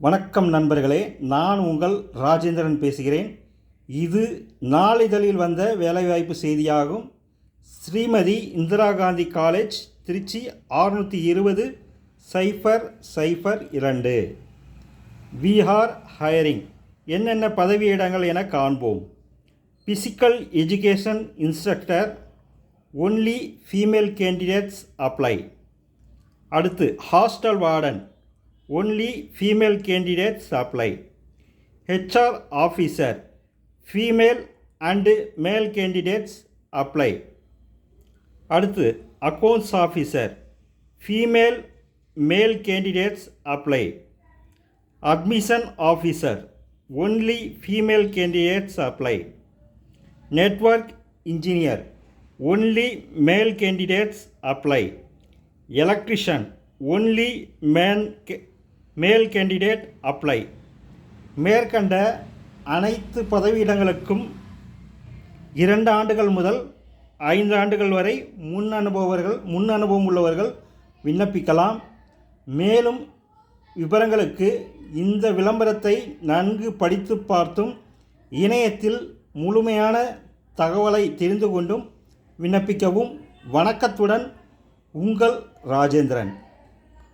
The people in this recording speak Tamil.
வணக்கம் நண்பர்களே, நான் உங்கள் ராஜேந்திரன் பேசுகிறேன். இது நாளிதழில் வந்த வேலைவாய்ப்பு செய்தியாகும். Shrimati Indira Gandhi college, Tiruchi 620-002. We are hiring. என்னென்ன பதவியிடங்கள் என காண்போம். Physical education instructor, only female candidates apply. அடுத்து hostel warden, only female candidates apply. HR officer, female and male candidates apply. அடுத்து accounts officer, female male candidates apply. Admission officer, only female candidates apply. Network engineer, only male candidates apply. Electrician, only மேல் கேண்டிடேட் அப்ளை. மேற்கண்ட அனைத்து பதவியிடங்களுக்கும் 2 ஆண்டுகள் முதல் 5 ஆண்டுகள் வரை முன் அனுபவம் உள்ளவர்கள் விண்ணப்பிக்கலாம். மேலும் விவரங்களுக்கு இந்த விளம்பரத்தை நன்கு படித்து பார்த்தும் இணையத்தில் முழுமையான தகவலை தெரிந்து கொண்டும் விண்ணப்பிக்கவும். வணக்கத்துடன், உங்கள் ராஜேந்திரன்.